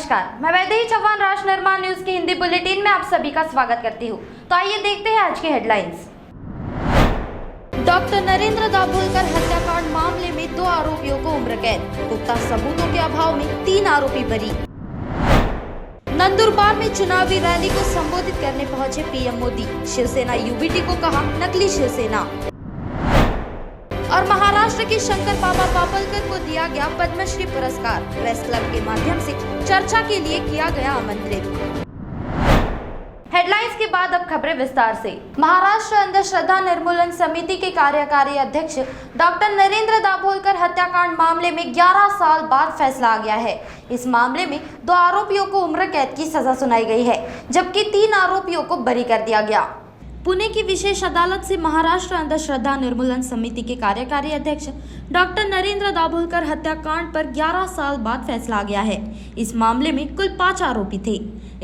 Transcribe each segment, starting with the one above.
नमस्कार, मैं वैदेही चौहान राज निर्माण न्यूज की हिंदी बुलेटिन में आप सभी का स्वागत करती हूँ। तो आइए देखते हैं आज की हेडलाइंस। डॉक्टर नरेंद्र दाभोलकर हत्याकांड मामले में 2 आरोपियों को उम्र कैद, पुख्ता सबूतों के अभाव में 3 आरोपी बरी। नंदुरबार में चुनावी रैली को संबोधित करने पहुंचे पीएम मोदी, शिवसेना यूबीटी को कहा नकली शिवसेना। और महाराष्ट्र के शंकर बाबा पापलकर को दिया गया पद्मश्री पुरस्कार, प्रेस क्लब के माध्यम से चर्चा के लिए किया गया आमंत्रित। हेडलाइंस के बाद अब खबरें विस्तार से। महाराष्ट्र अंधश्रद्धा निर्मूलन समिति के कार्यकारी अध्यक्ष डॉक्टर नरेंद्र दाभोलकर हत्याकांड मामले में 11 साल बाद फैसला आ गया है। इस मामले में 2 आरोपियों को उम्र कैद की सजा सुनाई गई है, जबकि 3 आरोपियों को बरी कर दिया गया। पुणे की विशेष अदालत से महाराष्ट्र अंधश्रद्धा निर्मूलन समिति के कार्यकारी अध्यक्ष डॉक्टर नरेंद्र दाभोलकर हत्याकांड पर 11 साल बाद फैसला आ गया है। इस मामले में कुल 5 आरोपी थे।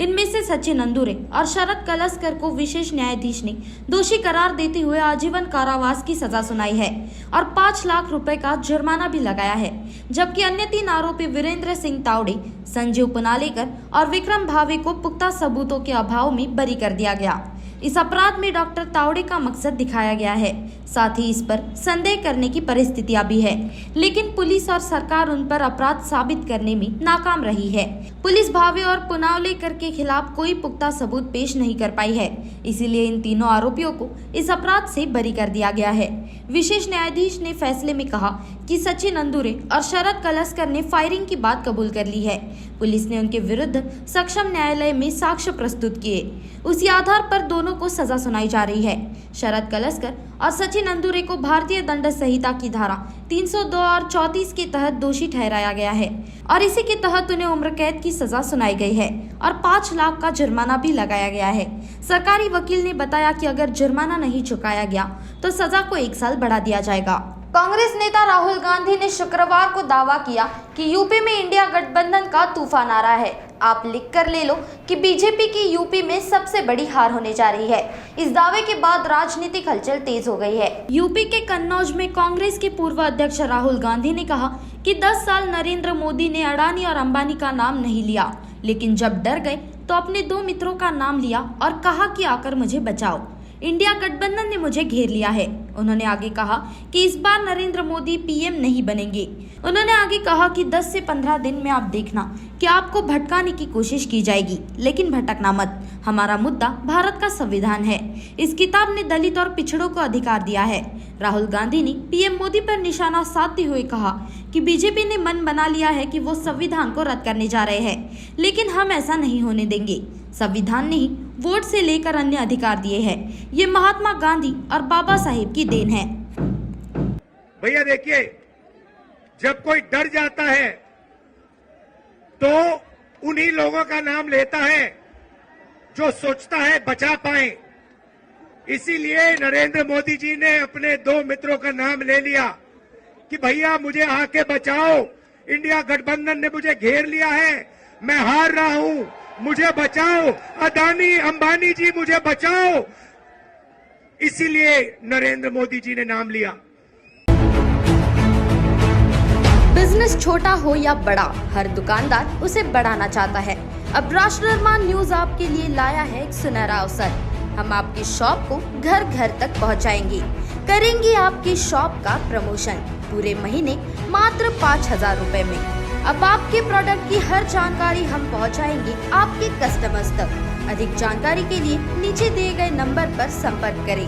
इनमें से सचिन अंदुरे और शरद कलस्कर को विशेष न्यायाधीश ने दोषी करार देते हुए आजीवन कारावास की सजा सुनाई है और 5 लाख रुपए का जुर्माना भी लगाया है, जबकि अन्य 3 आरोपी वीरेंद्र सिंह तावड़े, संजीव पुनालेकर और विक्रम भावे को पुख्ता सबूतों के अभाव में बरी कर दिया गया। इस अपराध में डॉक्टर तावड़े का मकसद दिखाया गया है, साथ ही इस पर संदेह करने की परिस्थितियां भी है, लेकिन पुलिस और सरकार उन पर अपराध साबित करने में नाकाम रही है। पुलिस भावे और पुनावलेकर के खिलाफ कोई पुख्ता सबूत पेश नहीं कर पाई है, इसीलिए इन तीनों आरोपियों को इस अपराध से बरी कर दिया गया है। विशेष न्यायाधीश ने फैसले में कहा कि सचिन अंदुरे और शरद कलस्कर ने फायरिंग की बात कबूल कर ली है। पुलिस ने उनके विरुद्ध सक्षम न्यायालय में साक्ष्य प्रस्तुत किए, उसी आधार पर दोनों को सजा सुनाई जा रही है। शरद कलस्कर और सचिन अंदुरे को भारतीय दंड संहिता की धारा 302 और 34 के तहत दोषी ठहराया गया है और इसी के तहत उन्हें उम्र कैद की सजा सुनाई गई है और 5 लाख का जुर्माना भी लगाया गया है। सरकारी वकील ने बताया कि अगर जुर्माना नहीं चुकाया गया तो सजा को 1 साल बढ़ा दिया जाएगा। कांग्रेस नेता राहुल गांधी ने शुक्रवार को दावा किया कि यूपी में इंडिया गठबंधन का तूफान आ रहा है। आप लिख कर ले लो कि बीजेपी की यूपी में सबसे बड़ी हार होने जा रही है। इस दावे के बाद राजनीतिक हलचल तेज हो गई है। यूपी के कन्नौज में कांग्रेस के पूर्व अध्यक्ष राहुल गांधी ने कहा कि 10 साल नरेंद्र मोदी ने अडानी और अंबानी का नाम नहीं लिया, लेकिन जब डर गए तो अपने 2 मित्रों का नाम लिया और कहा कि आकर मुझे बचाओ। इंडिया गठबंधन ने मुझे घेर लिया है। उन्होंने आगे कहा कि इस बार नरेंद्र मोदी पीएम नहीं बनेंगे। उन्होंने आगे कहा कि 10 से 15 दिन में आप देखना कि आपको भटकाने की कोशिश की जाएगी, लेकिन भटकना मत। हमारा मुद्दा भारत का संविधान है। इस किताब ने दलित और पिछड़ों को अधिकार दिया है। राहुल गांधी ने पीएम मोदी पर निशाना साधते हुए कहा कि बीजेपी ने मन बना लिया है कि वो संविधान को रद्द करने जा रहे हैं, लेकिन हम ऐसा नहीं होने देंगे। संविधान ने ही वोट से लेकर अन्य अधिकार दिए हैं। ये महात्मा गांधी और बाबा साहेब की देन है। भैया देखिए, जब कोई डर जाता है तो उन्हीं लोगों का नाम लेता है जो सोचता है बचा पाए। इसीलिए नरेंद्र मोदी जी ने अपने 2 मित्रों का नाम ले लिया कि भैया मुझे आके बचाओ, इंडिया गठबंधन ने मुझे घेर लिया है, मैं हार रहा हूं, मुझे बचाओ, अडानी अंबानी जी मुझे बचाओ। इसीलिए नरेंद्र मोदी जी ने नाम लिया। बिजनेस छोटा हो या बड़ा, हर दुकानदार उसे बढ़ाना चाहता है। अब राष्ट्र निर्माण न्यूज आपके लिए लाया है एक सुनहरा अवसर। हम आपकी शॉप को घर घर तक पहुंचाएंगे, करेंगे आपकी शॉप का प्रमोशन पूरे महीने मात्र 5000 रुपए में। अब आपके प्रोडक्ट की हर जानकारी हम पहुंचाएंगे आपके कस्टमर्स तक। अधिक जानकारी के लिए नीचे दिए गए नंबर पर संपर्क करें।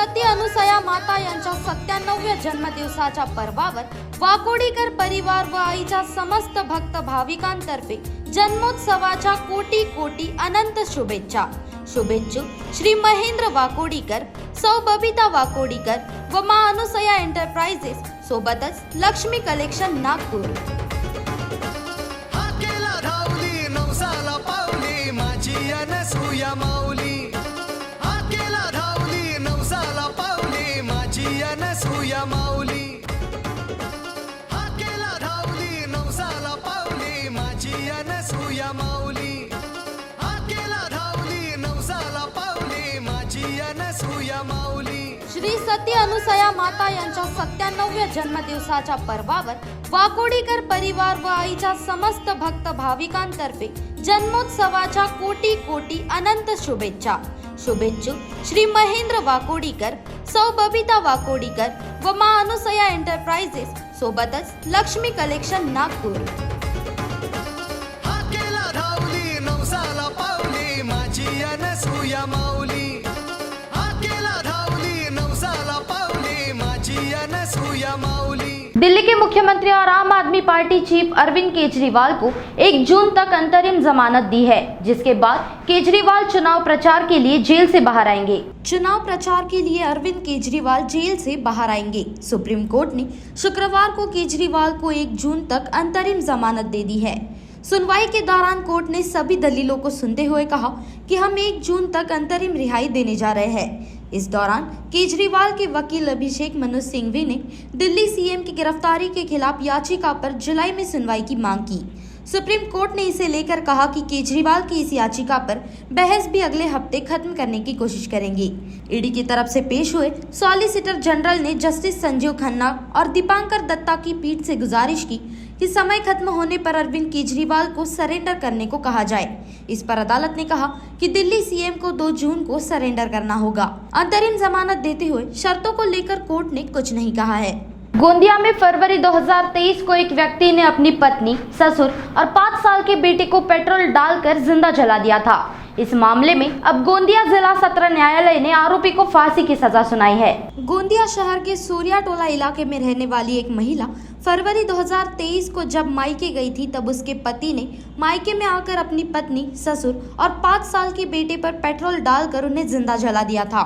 सती अनुसया माता यांच्या 97व्या जन्मदिवसाच्या पर्वावर वाकोडीकर परिवार व आईच्या समस्त भक्त भाविकांतर्फे जन्मोत्सवाच्या कोटी कोटी अनंत शुभेच्छा। शुभेच्छुक श्री महेंद्र वाकोडीकर, सौ बबिता वाकोडीकर व मां अनुसया एंटरप्राइजेस सोबतच लक्ष्मी कलेक्शन नागपूर। अनसुया माऊली हाकेला धावली नवसाला पावली माझी अनसुया माऊली हाकेला धावली नवसाला पावली माझी अनसुया माऊली हाकेला धावली नवसाला पावली माझी अनसुया माऊली। श्री सती अनुसया माता यांच्या 97व्या जन्मदिवसाच्या पर्वावर वाकोडीकर परिवार व आईच्या समस्त भक्त भाविकांतर्फे जन्मोत्सवाच्या कोटी कोटी अनंत शुभेच्छा। शुभेच्छुक श्री महेंद्र वाकोडीकर, सौ बबिता वाकोडीकर व मां अनुसया एंटरप्राइजेस सोबतच लक्ष्मी कलेक्शन नागपूर। हाकेला धावली नवसाला पावली माझी अनसुया माऊली हाकेला धावली नवसाला पावली माझी अनसुया माऊली। दिल्ली के मुख्यमंत्री और आम आदमी पार्टी चीफ अरविंद केजरीवाल को 1 जून तक अंतरिम जमानत दी है, जिसके बाद केजरीवाल चुनाव प्रचार के लिए जेल से बाहर आएंगे। चुनाव प्रचार के लिए अरविंद केजरीवाल जेल से बाहर आएंगे। सुप्रीम कोर्ट ने शुक्रवार को केजरीवाल को 1 जून तक अंतरिम जमानत दे दी है। सुनवाई के दौरान कोर्ट ने सभी दलीलों को सुनते हुए कहा कि हम 1 जून तक अंतरिम रिहाई देने जा रहे हैं। इस दौरान केजरीवाल के वकील अभिषेक मनु सिंघवी ने दिल्ली सीएम की गिरफ्तारी के खिलाफ याचिका पर जुलाई में सुनवाई की मांग की। सुप्रीम कोर्ट ने इसे लेकर कहा कि केजरीवाल की इस याचिका पर बहस भी अगले हफ्ते खत्म करने की कोशिश करेंगे। ईडी की तरफ से पेश हुए सॉलिसिटर जनरल ने जस्टिस संजीव खन्ना और दीपांकर दत्ता की पीठ से गुजारिश की कि समय खत्म होने पर अरविंद केजरीवाल को सरेंडर करने को कहा जाए। इस पर अदालत ने कहा कि दिल्ली सीएम को 2 जून को सरेंडर करना होगा। अंतरिम जमानत देते हुए शर्तों को लेकर कोर्ट ने कुछ नहीं कहा है। गोंदिया में फरवरी 2023 को एक व्यक्ति ने अपनी पत्नी, ससुर और 5 साल के बेटे को पेट्रोल डालकर जिंदा जला दिया था। इस मामले में अब गोंदिया जिला सत्र न्यायालय ने आरोपी को फांसी की सजा सुनाई है। गोंदिया शहर के सूर्या टोला इलाके में रहने वाली एक महिला फरवरी 2023 को जब मायके गई थी, तब उसके पति ने मायके में आकर अपनी पत्नी, ससुर और 5 साल के बेटे पर पेट्रोल डालकर उन्हें जिंदा जला दिया था।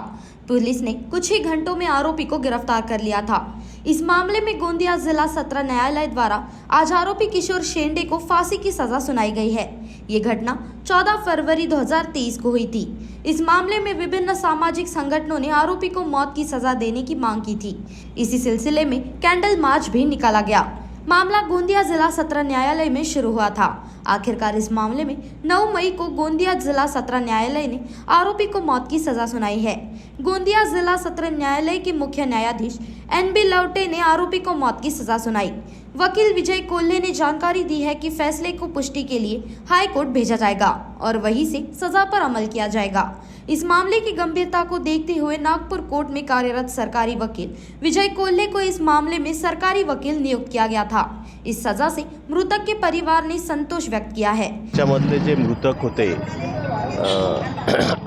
पुलिस ने कुछ ही घंटों में आरोपी को गिरफ्तार कर लिया था। इस मामले में गोंदिया जिला सत्र न्यायालय द्वारा आज आरोपी किशोर शेंडे को फांसी की सजा सुनाई गई है। ये घटना 14 फरवरी 2023 को हुई थी। इस मामले में विभिन्न सामाजिक संगठनों ने आरोपी को मौत की सजा देने की मांग की थी। इसी सिलसिले में कैंडल मार्च भी निकाला गया। मामला गोंदिया जिला सत्र न्यायालय में शुरू हुआ था। आखिरकार इस मामले में 9 मई को गोंदिया जिला सत्र न्यायालय ने आरोपी को मौत की सजा सुनाई है। गोंदिया जिला सत्र न्यायालय के मुख्य न्यायाधीश NB लवटे ने आरोपी को मौत की सजा सुनाई। वकील विजय कोल्हे ने जानकारी दी है कि फैसले को पुष्टि के लिए हाई कोर्ट भेजा जाएगा और वहीं से सजा पर अमल किया जाएगा। इस मामले की गंभीरता को देखते हुए नागपुर कोर्ट में कार्यरत सरकारी वकील विजय कोल्हे को इस मामले में सरकारी वकील नियुक्त किया गया था। इस सजा से मृतक के परिवार ने संतोष व्यक्त किया है। त्याच्यामधले जे मृतक होते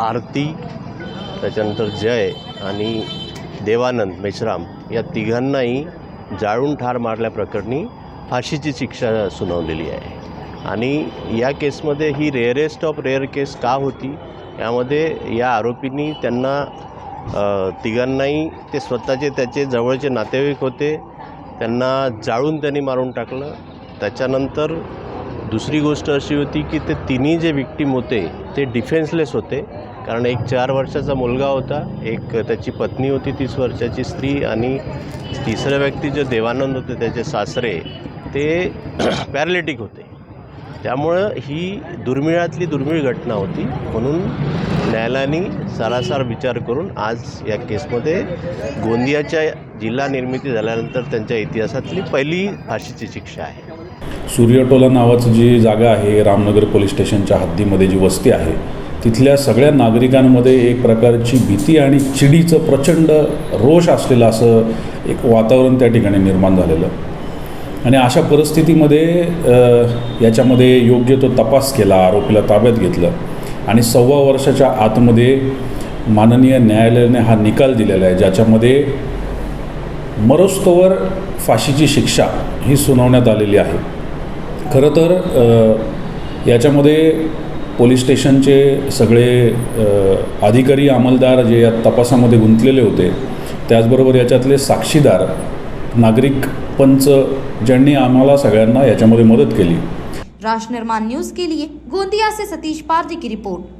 आरती, त्याच्यानंतर जय आणि देवानंद मेश्राम या तिघांनाही जाळून ठार मारल्याप्रकरणी फाशीची शिक्षा सुनावलेली आहे। आणि या केसमध्ये ही रेअरेस्ट ऑफ रेअर केस का होती, यामध्ये या आरोपींनी त्यांना तिघांनाही ते स्वतःचे त्याचे जवळचे नातेवाईक होते, त्यांना जाळून त्यांनी मारून टाकलं। त्याच्यानंतर दुसरी गोष्ट अशी होती की ते तिन्ही जे विक्टिम होते ते डिफेन्सलेस होते, कारण एक 4 वर्षाचा मुलगा होता, एक त्याची पत्नी होती 30 वर्षाची स्त्री, आणि तिसरा व्यक्ती जो देवानंद होते त्याचे सासरे ते पॅरालिटिक होते। त्यामुळं ही दुर्मिळातली दुर्मिळ घटना होती, म्हणून न्यायालयाने सारासार विचार करून आज या केसमध्ये गोंदियाच्या जिल्हा निर्मिती झाल्यानंतर त्यांच्या इतिहासातली पहिली फाशीची शिक्षा आहे। सूर्यटोला नावाची जी जागा आहे, रामनगर पोलीस स्टेशनच्या हद्दीमध्ये जी वस्ती आहे, तिथल्या सगळ्या नागरिकांमध्ये एक प्रकारची भीती आणि चिडीचं प्रचंड रोष असलेलं असं एक वातावरण त्या ठिकाणी निर्माण झालेलं। आणि अशा परिस्थितीमध्ये याच्यामध्ये योग्य तो तपास केला, आरोपीला ताब्यात घेतलं आणि 1.25 वर्षाच्या आतमध्ये माननीय न्यायालयाने हा निकाल दिलेला आहे, ज्याच्यामध्ये मरोस्तोवर फाशीची शिक्षा ही सुनावण्यात आलेली आहे. खरं तर याच्यामध्ये पोलीस स्टेशनचे सगळे अधिकारी अंमलदार जे या तपासामध्ये गुंतलेले होते, त्याचबरोबर याच्यातले साक्षीदार, नागरिक पंच, ज्यांनी आम्हाला सगळ्यांना याच्यामध्ये मदत केली. राष्ट्र निर्माण न्यूज के लिए गोंदिया से सतीश पारदी की रिपोर्ट.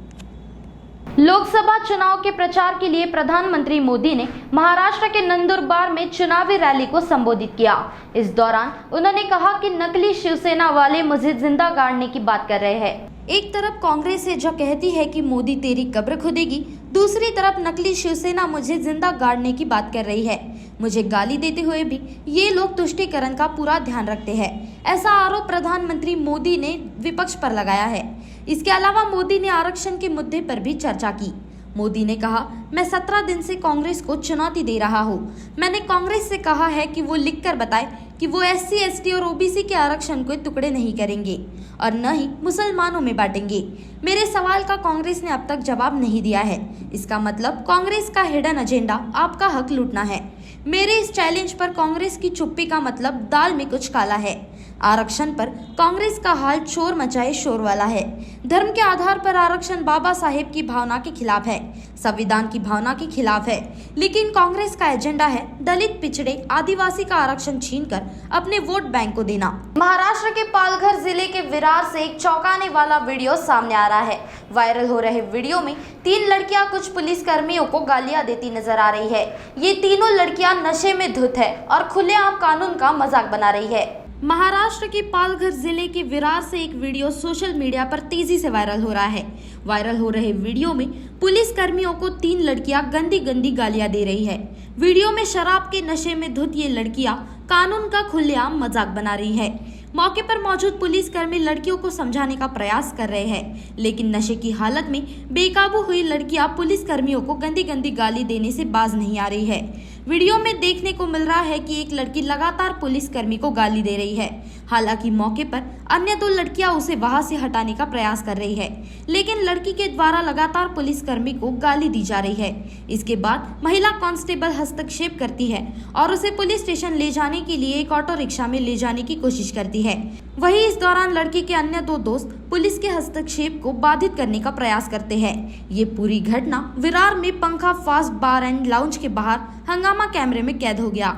लोकसभा चुनाव के प्रचार के लिए प्रधानमंत्री मोदी ने महाराष्ट्र के नंदुरबार में चुनावी रैली को संबोधित किया. इस दौरान उन्होंने कहा कि नकली शिवसेना वाले मुझे जिंदा गाड़ने की बात कर रहे हैं. एक तरफ कांग्रेस है जो कहती है कि मोदी तेरी कब्र खुदेगी, दूसरी तरफ नकली शिवसेना मुझे जिंदा गाड़ने की बात कर रही है. मुझे गाली देते हुए भी ये लोग तुष्टीकरण का पूरा ध्यान रखते हैं. ऐसा आरोप प्रधानमंत्री मोदी ने विपक्ष पर लगाया है. इसके अलावा मोदी ने आरक्षण के मुद्दे पर भी चर्चा की. मोदी ने कहा, मैं 17 दिन से कांग्रेस को चुनौती दे रहा हूँ. मैंने कांग्रेस से कहा है कि वो लिखकर बताए कि वो SC, ST और OBC के आरक्षण को टुकड़े नहीं करेंगे और न ही मुसलमानों में बांटेंगे. मेरे सवाल का कांग्रेस ने अब तक जवाब नहीं दिया है. इसका मतलब कांग्रेस का हिडन एजेंडा आपका हक लूटना है. मेरे इस चैलेंज पर कांग्रेस की चुप्पी का मतलब दाल में कुछ काला है. आरक्षण पर कांग्रेस का हाल चोर मचाए शोर वाला है. धर्म के आधार पर आरक्षण बाबा साहेब की भावना के खिलाफ है, संविधान की भावना के खिलाफ है. लेकिन कांग्रेस का एजेंडा है दलित, पिछड़े, आदिवासी का आरक्षण छीनकर अपने वोट बैंक को देना. महाराष्ट्र के पालघर जिले के विरार से एक चौंकाने वाला वीडियो सामने आ रहा है. वायरल हो रहे वीडियो में 3 लड़कियां कुछ पुलिस कर्मियों को गालियां देती नजर आ रही है. ये तीनों लड़कियां नशे में धुत है और खुलेआम कानून का मजाक बना रही है. महाराष्ट्र के पालघर जिले के विरार से एक वीडियो सोशल मीडिया पर तेजी से वायरल हो रहा है. वायरल हो रहे वीडियो में पुलिस कर्मियों को 3 लड़कियां गंदी गंदी गालियां दे रही है. वीडियो में शराब के नशे में धुत ये लड़कियां कानून का खुलेआम मजाक बना रही है. मौके पर मौजूद पुलिसकर्मी लड़कियों को समझाने का प्रयास कर रहे हैं, लेकिन नशे की हालत में बेकाबू हुई लड़कियां पुलिसकर्मियों को गंदी गंदी गाली देने से बाज नहीं आ रही है. वीडियो में देखने को मिल रहा है कि एक लड़की लगातार पुलिसकर्मी को गाली दे रही है. हालांकि मौके पर अन्य 2 लड़कियां उसे वहां से हटाने का प्रयास कर रही है, लेकिन लड़की के द्वारा लगातार पुलिसकर्मी को गाली दी जा रही है. इसके बाद महिला कांस्टेबल हस्तक्षेप करती है और उसे पुलिस स्टेशन ले जाने के लिए एक ऑटो रिक्शा में ले जाने की कोशिश करती है. वहीं इस दौरान लड़की के अन्य 2 दोस्त पुलिस के हस्तक्षेप को बाधित करने का प्रयास करते हैं. ये पूरी घटना विरार में पंखा फास्ट बार एंड लाउंज के बाहर हंगामा कैमरे में कैद हो गया.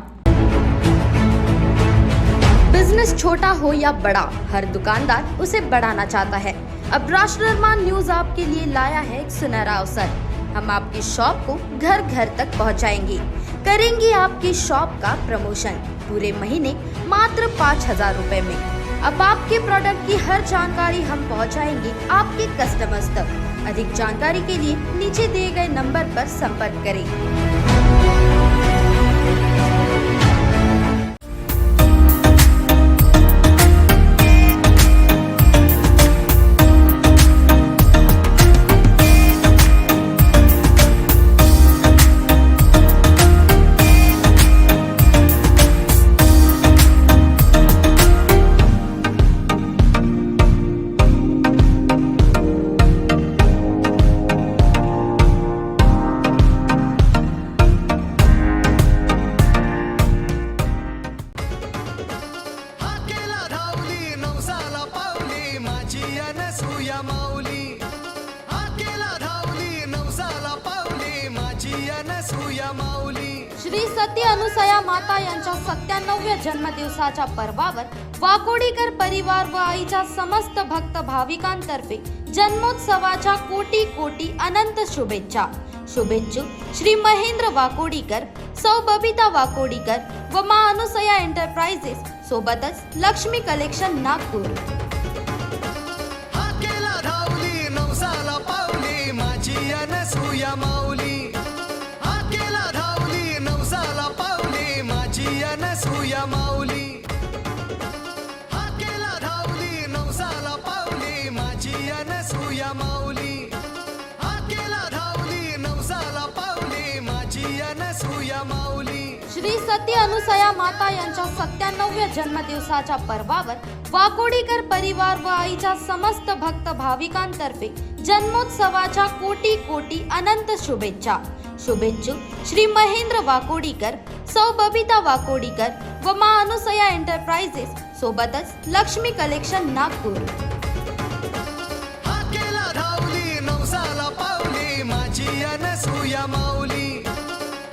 बिजनेस छोटा हो या बड़ा, हर दुकानदार उसे बढ़ाना चाहता है. अब राष्ट्र निर्माण न्यूज आपके लिए लाया है एक सुनहरा अवसर. हम आपकी शॉप को घर घर तक पहुंचाएंगे, करेंगे आपकी शॉप का प्रमोशन पूरे महीने मात्र 5,000 रुपए में. अब आपके प्रोडक्ट की हर जानकारी हम पहुंचाएंगे आपके कस्टमर्स तक. अधिक जानकारी के लिए नीचे दिए गए नंबर पर संपर्क करें. श्री सती अनुसया माता यांच्या 97व्या जन्मदिवसाच्या पर्वावर वाकोडीकर परिवार व आईच्या समस्त भक्त भाविकांतर्फे जन्मोत्सवाच्या कोटी कोटी अनंत शुभेच्छा. शुभेच्छुक श्री महेंद्र वाकोडीकर, सौ बबिता वाकोडीकर व मां अनुसया एंटरप्राइजेस सोबतच लक्ष्मी कलेक्शन नागपूर. हाकेला धावली नवसाला पावली माझी अनसुया माऊली. हाकेला धावली नवसाला पावली माझी अनसुया माऊली. हाकेला धावली नवसाला पावली माझी अनसुया माऊली. हाकेला धावली नवसाला पावली माझी अनसुया माऊली. श्री सती अनुसया माता यांच्या 97व्या जन्मदिवसाच्या पर्वावर वाकोडीकर परिवार व आईच्या समस्त भक्त भाविकांतर्फे जन्मोत्सवाच्या कोटी कोटी अनंत शुभेच्छा. शुभेच्छुक श्री महेंद्र वाकोडीकर, सौ बबिता वाकोडीकर व मा अनुसया एंटरप्राइजेस सोबतच लक्ष्मी कलेक्शन नागपूर. हा केला धावली नवसाला पावली माझी अनसुया माऊली.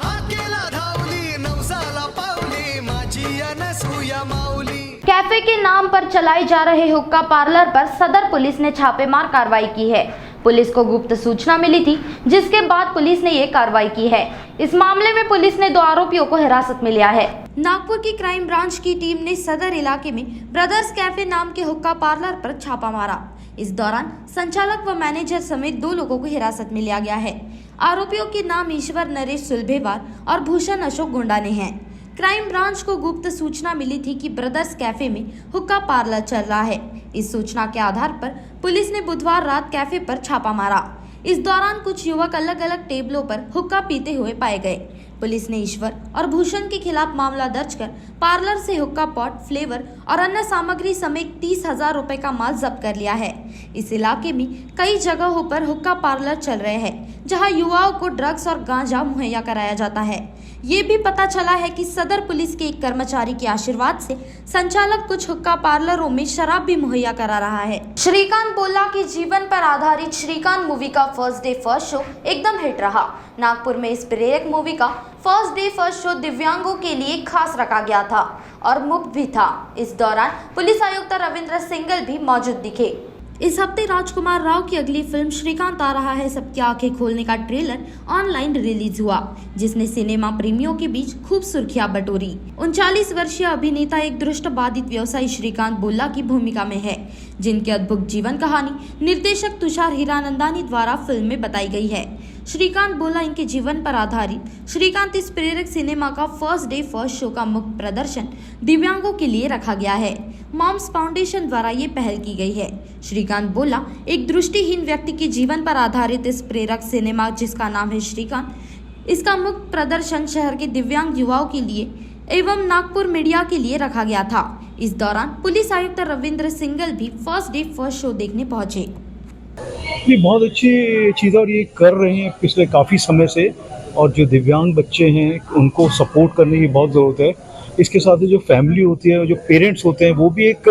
हा केला धावली नवसाला पावली माझी अनसुया माऊली. कैफे के नाम पर चलाई जा रहे हुक्का पार्लर पर सदर पुलिस ने छापेमार कार्रवाई की है. पुलिस को गुप्त सूचना मिली थी, जिसके बाद पुलिस ने ये कार्रवाई की है. इस मामले में पुलिस ने 2 आरोपियों को हिरासत में लिया है. नागपुर की क्राइम ब्रांच की टीम ने सदर इलाके में ब्रदर्स कैफे नाम के हुक्का पार्लर पर छापा मारा. इस दौरान संचालक व मैनेजर समेत 2 लोगों को हिरासत में लिया गया है. आरोपियों के नाम ईश्वर नरेश सुलभेवार और भूषण अशोक गुंडाने हैं. क्राइम ब्रांच को गुप्त सूचना मिली थी कि ब्रदर्स कैफे में हुक्का पार्लर चल रहा है. इस सूचना के आधार पर पुलिस ने बुधवार रात कैफे पर छापा मारा. इस दौरान कुछ युवक अलग अलग टेबलों पर हुक्का पीते हुए पाए गए. पुलिस ने ईश्वर और भूषण के खिलाफ मामला दर्ज कर पार्लर से हुक्का पॉट, फ्लेवर और अन्य सामग्री समेत 30,000 रुपए का माल जब्त कर लिया है. इस इलाके में कई जगहों पर हुक्का पार्लर चल रहे हैं, जहां युवाओं को ड्रग्स और गांजा मुहैया कराया जाता है. ये भी पता चला है कि सदर पुलिस के एक कर्मचारी के आशीर्वाद से संचालक कुछ हुक्का पार्लरों में शराब भी मुहैया करा रहा है. श्रीकांत बोला कि जीवन पर आधारित श्रीकांत मूवी का फर्स्ट डे फर्स्ट शो एकदम हिट रहा. नागपुर में इस प्रेरक मूवी का फर्स्ट डे फर्स्ट शो दिव्यांगों के लिए खास रखा गया था और मुफ्त भी था. इस दौरान पुलिस आयुक्त रविंद्र सिंगल भी मौजूद दिखे. इस हफ्ते राजकुमार राव की अगली फिल्म श्रीकांत आ रहा है सबकी आंखें खोलने का ट्रेलर ऑनलाइन रिलीज हुआ, जिसने सिनेमा प्रेमियों के बीच खूब सुर्खियां बटोरी. 39 वर्षीय अभिनेता एक दृष्ट बाधित व्यवसायी श्रीकांत बोल्ला की भूमिका में है, जिनकी अद्भुत जीवन कहानी निर्देशक तुषार हीरानंदानी द्वारा फिल्म में बताई गई है. श्रीकांत बोल्ला इनके जीवन पर आधारित श्रीकांत इस प्रेरक सिनेमा का फर्स्ट डे फर्स्ट शो का मुख्य प्रदर्शन दिव्यांगों के लिए रखा गया है. मॉम्स फाउंडेशन द्वारा ये पहल की गई है. श्रीकांत बोल्ला एक दृष्टिहीन व्यक्ति के जीवन पर आधारित इस प्रेरक सिनेमा, जिसका नाम है श्रीकांत, इसका मुख्य प्रदर्शन शहर के दिव्यांग युवाओं के लिए एवं नागपुर मीडिया के लिए रखा गया था. इस दौरान पुलिस आयुक्त रविंद्र सिंगल भी फर्स्ट डे फर्स्ट शो देखने पहुंचे. ये बहुत अच्छी चीज़ और ये कर रहे हैं पिछले काफ़ी समय से, और जो दिव्यांग बच्चे हैं उनको सपोर्ट करने की बहुत ज़रूरत है. इसके साथ ही जो फैमिली होती है, जो पेरेंट्स होते हैं, वो भी एक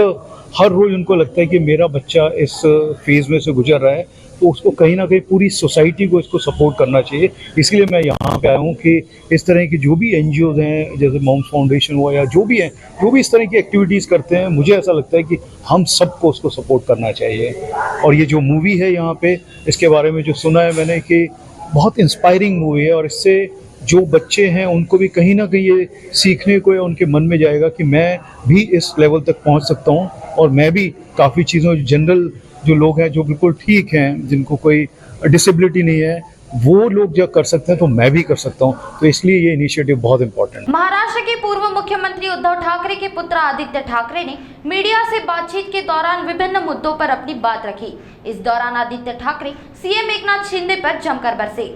हर रोज़ उनको लगता है कि मेरा बच्चा इस फेज़ में से गुजर रहा है, तो उसको कहीं ना कहीं पूरी सोसाइटी को इसको सपोर्ट करना चाहिए. इसलिए मैं यहाँ पे आया हूँ कि इस तरह की जो भी NGOs हैं, जैसे मॉम्स फाउंडेशन हुआ या जो भी हैं, जो भी इस तरह की एक्टिविटीज़ करते हैं, मुझे ऐसा लगता है कि हम सबको उसको सपोर्ट करना चाहिए. और ये जो मूवी है यहाँ पे, इसके बारे में जो सुना है मैंने कि बहुत इंस्पायरिंग मूवी है, और इससे जो बच्चे हैं उनको भी कहीं ना कहीं ये सीखने को या उनके मन में जाएगा कि मैं भी इस लेवल तक पहुँच सकता हूँ, और मैं भी काफ़ी चीज़ों जनरल जो लोग हैं जो बिल्कुल ठीक हैं, जिनको कोई डिसेबिलिटी नहीं है, वो लोग जब कर सकते हैं तो मैं भी कर सकता हूं. तो इसलिए ये इनिशिएटिव बहुत इंपॉर्टेंट है. महाराष्ट्र के पूर्व मुख्यमंत्री उद्धव ठाकरे के पुत्र आदित्य ठाकरे ने मीडिया से बातचीत के दौरान विभिन्न मुद्दों पर अपनी बात रखी. इस दौरान आदित्य ठाकरे सीएम एकनाथ शिंदे पर जमकर बरसे.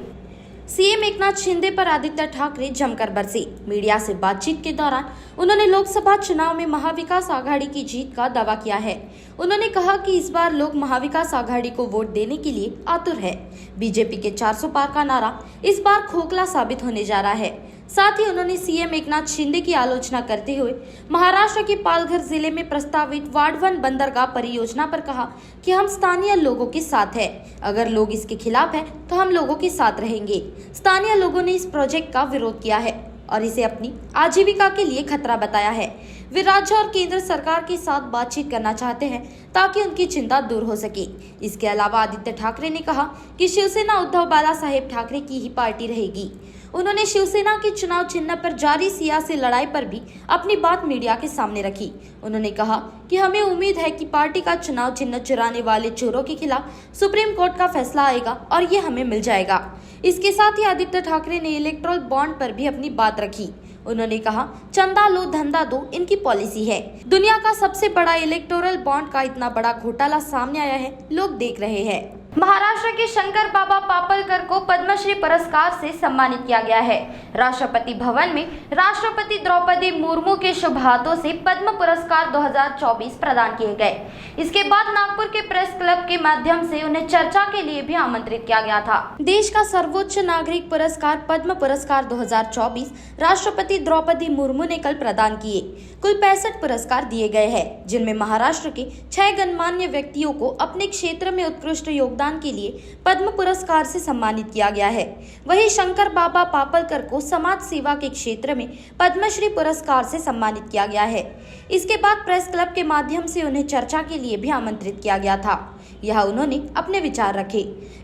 सीएम एकनाथ शिंदे पर आदित्य ठाकरे जमकर बरसे. मीडिया से बातचीत के दौरान उन्होंने लोकसभा चुनाव में महाविकास आघाड़ी की जीत का दावा किया है. उन्होंने कहा कि इस बार लोग महाविकास आघाड़ी को वोट देने के लिए आतुर है. बीजेपी के 400 पार का नारा इस बार खोखला साबित होने जा रहा है. साथ ही उन्होंने सीएम एकनाथ शिंदे की आलोचना करते हुए महाराष्ट्र के पालघर जिले में प्रस्तावित वाढवण बंदरगाह परियोजना पर कहा कि हम स्थानीय लोगों के साथ हैं. अगर लोग इसके खिलाफ हैं तो हम लोगों के साथ रहेंगे. स्थानीय लोगों ने इस प्रोजेक्ट का विरोध किया है और इसे अपनी आजीविका के लिए खतरा बताया है. वे राज्य और केंद्र सरकार के साथ बातचीत करना चाहते हैं ताकि उनकी चिंता दूर हो सके. इसके अलावा आदित्य ठाकरे ने कहा कि शिवसेना उद्धव बालासाहेब ठाकरे की ही पार्टी रहेगी. उन्होंने शिवसेना के चुनाव चिन्ह पर जारी सियासी लड़ाई पर भी अपनी बात मीडिया के सामने रखी. उन्होंने कहा कि हमें उम्मीद है कि पार्टी का चुनाव चिन्ह चुराने वाले चोरों के खिलाफ सुप्रीम कोर्ट का फैसला आएगा और ये हमें मिल जाएगा. इसके साथ ही आदित्य ठाकरे ने इलेक्टोरल बॉन्ड पर भी अपनी बात रखी. उन्होंने कहा चंदा लो धंधा दो इनकी पॉलिसी है. दुनिया का सबसे बड़ा इलेक्टोरल बॉन्ड का इतना बड़ा घोटाला सामने आया है, लोग देख रहे हैं. महाराष्ट्र के शंकर बाबा पापलकर को पद्मश्री पुरस्कार से सम्मानित किया गया है। राष्ट्रपति भवन में राष्ट्रपति द्रौपदी मुर्मू के शुभ हाथों से पद्म पुरस्कार 2024 प्रदान किए गए। इसके बाद नागपुर के प्रेस क्लब के माध्यम से उन्हें चर्चा के लिए भी आमंत्रित किया गया था। देश का सर्वोच्च नागरिक पुरस्कार पद्म पुरस्कार 2024 राष्ट्रपति द्रौपदी मुर्मू ने कल प्रदान किए। कुल 65 पुरस्कार दिए गए हैं, जिनमें महाराष्ट्र के 6 गणमान्य व्यक्तियों को अपने क्षेत्र में उत्कृष्ट योगदान के लिए पद्म पुरस्कार से सम्मानित किया गया है। वहीं शंकर बाबा पापलकर को समाज सेवा के क्षेत्र में पद्मश्री पुरस्कार से सम्मानित किया गया है। इसके बाद प्रेस क्लब के माध्यम से उन्हें चर्चा के लिए भी आमंत्रित किया गया था। यहाँ उन्होंने अपने विचार रखे।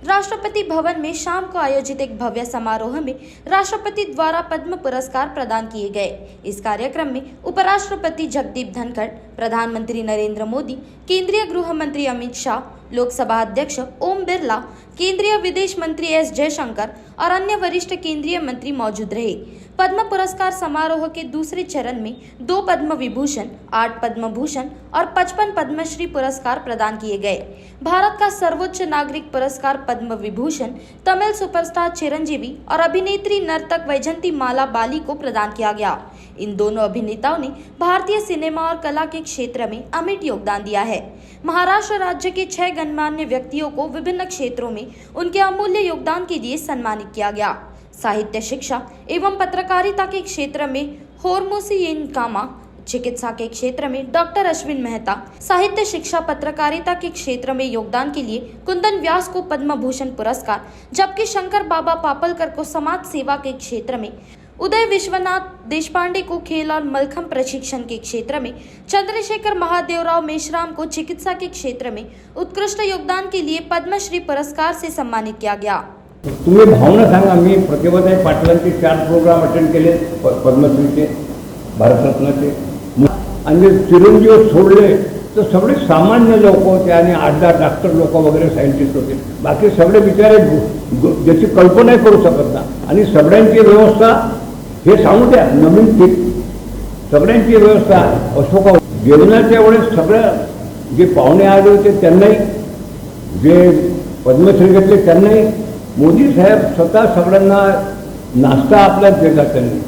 राष्ट्रपति भवन में शाम को आयोजित एक भव्य समारोह में राष्ट्रपति द्वारा पद्म पुरस्कार प्रदान किए गए। इस कार्यक्रम में उपराष्ट्रपति जगदीप धनखड़, प्रधानमंत्री नरेंद्र मोदी, केंद्रीय गृह मंत्री अमित शाह, लोकसभा अध्यक्ष ओम बिरला, केंद्रीय विदेश मंत्री एस जयशंकर और अन्य वरिष्ठ केंद्रीय मंत्री मौजूद रहे। पद्म पुरस्कार समारोह के दूसरे चरण में 2 पद्म विभूषण, 8 पद्म भूषण और 55 पद्मश्री पुरस्कार प्रदान किए गए। भारत का सर्वोच्च नागरिक पुरस्कार पद्म विभूषण तमिल सुपरस्टार चिरंजीवी और अभिनेत्री नर्तक वैजंती माला बाली को प्रदान किया गया। इन दोनों अभिनेताओं ने भारतीय सिनेमा और कला के क्षेत्र में अमिट योगदान दिया है। महाराष्ट्र राज्य के 6 गणमान्य व्यक्तियों को विभिन्न क्षेत्रों में उनके अमूल्य योगदान के लिए सम्मानित किया गया। साहित्य, शिक्षा एवं पत्रकारिता के क्षेत्र में होर्मुसी कामा, चिकित्सा के क्षेत्र में डॉक्टर अश्विन मेहता, साहित्य, शिक्षा, पत्रकारिता के क्षेत्र में योगदान के लिए कुंदन व्यास को पद्म भूषण पुरस्कार, जबकि शंकर बाबा पापलकर को समाज सेवा के क्षेत्र में, उदय विश्वनाथ देशपांडे को खेल और मलखम प्रशिक्षण के क्षेत्र में, चंद्रशेखर महादेवराव मेश्राम को चिकित्सा के क्षेत्र में उत्कृष्ट योगदान के लिए पद्मश्री पुरस्कार से सम्मानित किया गया। तुम्ही भावना सांगा. मी प्रतिभाताई पाटलांचे 4 प्रोग्राम अटेंड केले पद्मश्रीचे, भारतरत्नाचे, आणि चिरंजीव सोडले तर सगळे सामान्य लोक होते आणि 8-10 डॉक्टर लोक वगैरे सायंटिस्ट होते. बाकी सगळे बिचारे ज्याची कल्पना करू शकत ना. आणि सगळ्यांची व्यवस्था हे सांगू द्या, नवीन सगळ्यांची व्यवस्था अशोक जेवणाच्या वेळेस सगळं जे पाहुणे आले होते त्यांनाही, जे पद्मश्री घेतले त्यांनाही मोदी साहेब स्वतः सगळ्यांना नाश्ता आपल्याच देतात त्यांनी.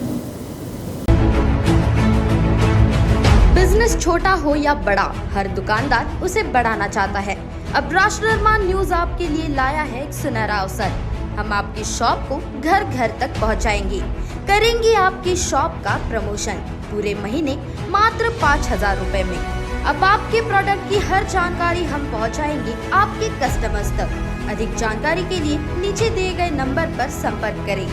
बिजनेस छोटा हो या बड़ा, हर दुकानदार उसे बढ़ाना चाहता है। अब राष्ट्र निर्माण न्यूज आपके लिए लाया है एक सुनहरा अवसर। हम आपकी शॉप को घर घर तक पहुंचाएंगे, करेंगे आपकी शॉप का प्रमोशन पूरे महीने मात्र 5,000 रुपए में। अब आपके प्रोडक्ट की हर जानकारी हम पहुंचाएंगे आपके कस्टमर्स तक। अधिक जानकारी के लिए नीचे दिए गए नंबर पर संपर्क करें।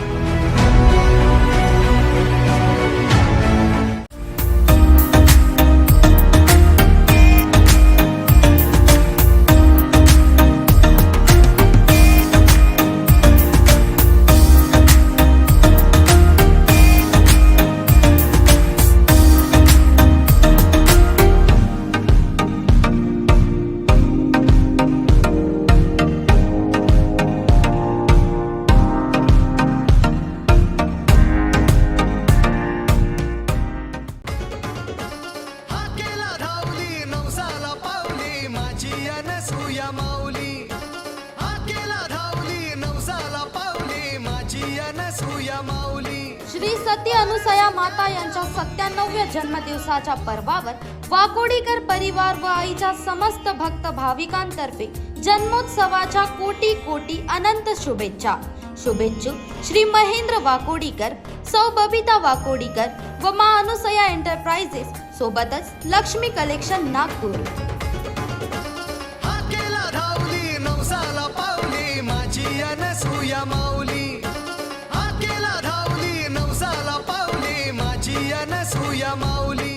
श्री सती अनुसया माता यांच्या 97व्या जन्मदिवसाच्या पर्वावर वाकोडीकर परिवार व आईच्या समस्त भक्त भाविकांतर्फे जन्मोत्सवाच्या कोटी कोटी अनंत शुभेच्छा। शुभेच्छुक श्री महेंद्र वाकोडीकर, सौ बबिता वाकोडीकर व मां अनुसया एंटरप्राइजेस सोबतच लक्ष्मी कलेक्शन नागपूर। माझी अनसुया माऊली आकेला धावली, नवसाला पावली माझी अनसुया माऊली,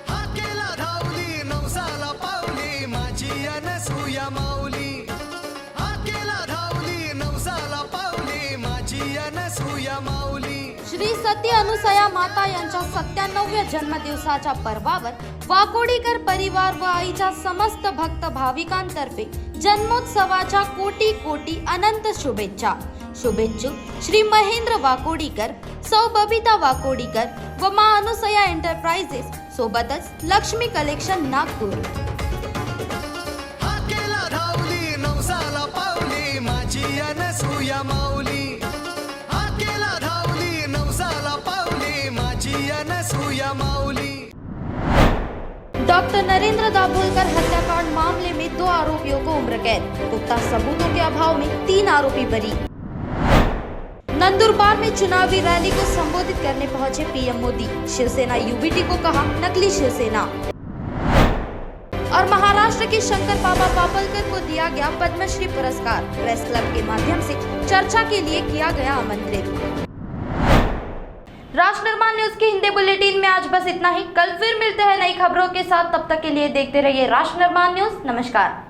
आकेला धावली, नवसाला पावली माझी अनसुया माऊली, आकेला धावली, नवसाला पावली माझी अनसुया माऊली। श्री सती अनुसया माता यांच्या 97व्या जन्मदिवसाच्या पर्वावर वाकोडीकर परिवार व आईच्या समस्त भक्त भाविकांतर्फे जन्मोत्सवाच्या कोटी कोटी अनंत शुभेच्छा। शुभेच्छुक श्री महेंद्र वाकोडीकर, सौ बबिता वाकोडीकर व मां अनुसया एंटरप्राइजेस सोबतच लक्ष्मी कलेक्शन नागपूर। आकेला धावली माझी अनसुया माऊली आकेला धावली नवसाला पावली माझी अनसुया माऊली। डॉक्टर नरेंद्र दाभोलकर हत्याकांड मामले में 2 आरोपियों को उम्र कैद, पुख्ता सबूतों के अभाव में 3 आरोपी बरी। नंदुरबार में चुनावी रैली को संबोधित करने पहुंचे पीएम मोदी, शिवसेना यूबीटी को कहा नकली शिवसेना। और महाराष्ट्र के शंकर बाबा पापलकर को दिया गया पद्मश्री पुरस्कार, प्रेस क्लब के माध्यम से चर्चा के लिए किया गया आमंत्रित। राष्ट्र निर्माण न्यूज के हिंदी बुलेटिन में आज बस इतना ही। कल फिर मिलते हैं नई खबरों के साथ, तब तक के लिए देखते रहिए राष्ट्र निर्माण न्यूज। नमस्कार।